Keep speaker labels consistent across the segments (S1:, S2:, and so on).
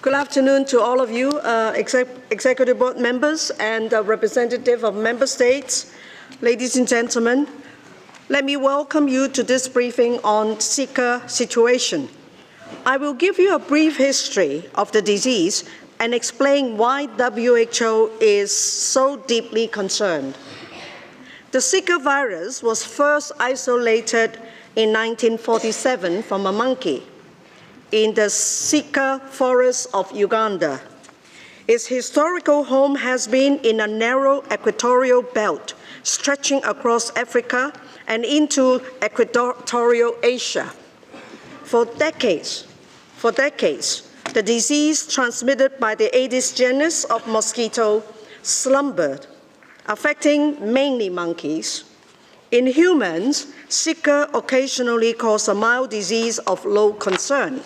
S1: Good afternoon to all of you, Executive Board members and representative of member states. Ladies and gentlemen, let me welcome you to this briefing on Zika situation. I will give you a brief history of the disease and explain why WHO is so deeply concerned. The Zika virus was first isolated in 1947 from a monkey in the Zika forest of Uganda. Its historical home has been in a narrow equatorial belt stretching across Africa and into equatorial Asia. For decades, the disease transmitted by the Aedes genus of mosquito slumbered, affecting mainly monkeys. In humans, Zika occasionally caused a mild disease of low concern.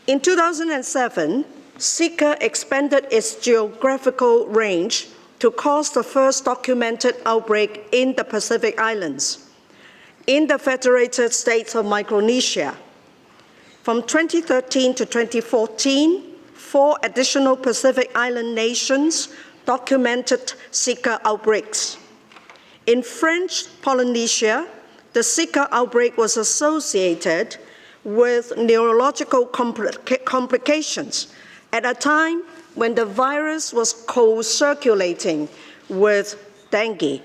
S1: In 2007, Zika expanded its geographical range to cause the first documented outbreak in the Pacific Islands, in the Federated States of Micronesia. From 2013 to 2014, 4 additional Pacific Island nations documented Zika outbreaks. In French Polynesia, the Zika outbreak was associated with neurological complications at a time when the virus was co-circulating with dengue.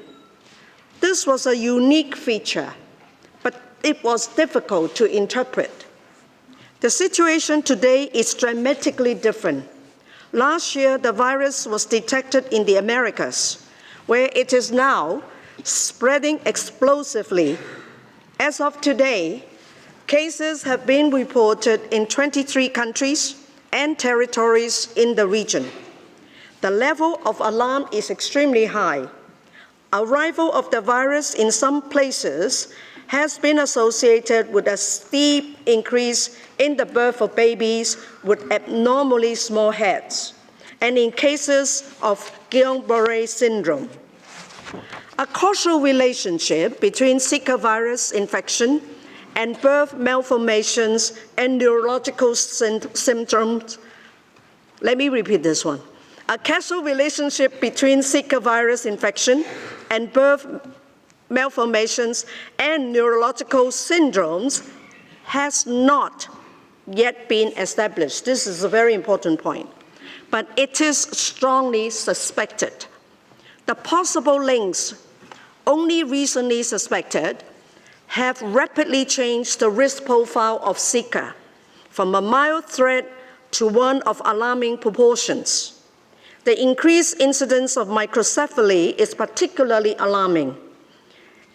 S1: This was a unique feature, but it was difficult to interpret. The situation today is dramatically different. Last year, the virus was detected in the Americas, where it is now spreading explosively. As of today, cases have been reported in 23 countries and territories in the region. The level of alarm is extremely high. Arrival of the virus in some places has been associated with a steep increase in the birth of babies with abnormally small heads, and in cases of Guillain-Barré syndrome. A causal relationship between Zika virus infection and birth malformations and neurological symptoms. Let me repeat this one. A causal relationship between Zika virus infection and birth malformations and neurological syndromes has not yet been established. This is a very important point, but it is strongly suspected. The possible links, only recently suspected, have rapidly changed the risk profile of Zika from a mild threat to one of alarming proportions. The increased incidence of microcephaly is particularly alarming,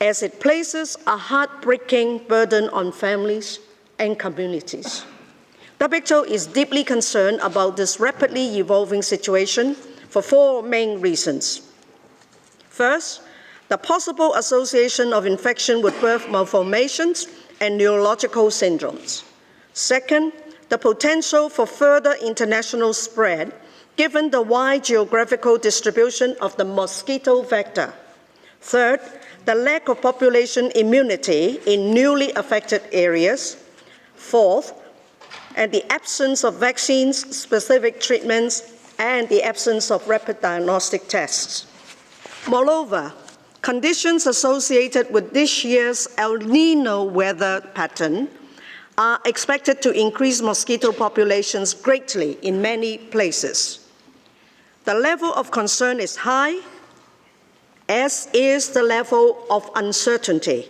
S1: as it places a heartbreaking burden on families and communities. WHO is deeply concerned about this rapidly evolving situation for 4 main reasons. First, the possible association of infection with birth malformations and neurological syndromes. Second, the potential for further international spread given the wide geographical distribution of the mosquito vector. Third, the lack of population immunity in newly affected areas. Fourth, and the absence of vaccines, specific treatments, and the absence of rapid diagnostic tests. Moreover, conditions associated with this year's El Nino weather pattern are expected to increase mosquito populations greatly in many places. The level of concern is high, as is the level of uncertainty.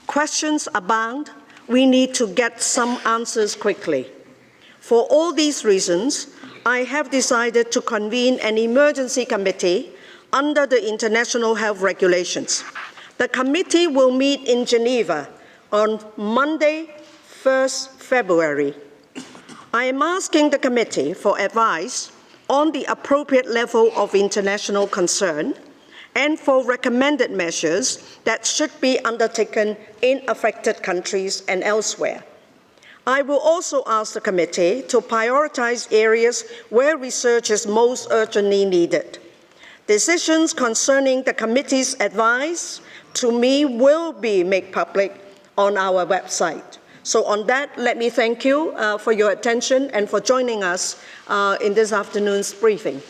S1: Questions abound. We need to get some answers quickly. For all these reasons, I have decided to convene an emergency committee under the international health regulations. The committee will meet in Geneva on Monday, 1st February. I am asking the committee for advice on the appropriate level of international concern and for recommended measures that should be undertaken in affected countries and elsewhere. I will also ask the committee to prioritize areas where research is most urgently needed. Decisions concerning the committee's advice to me will be made public on our website. So on that, let me thank you for your attention and for joining us in this afternoon's briefing.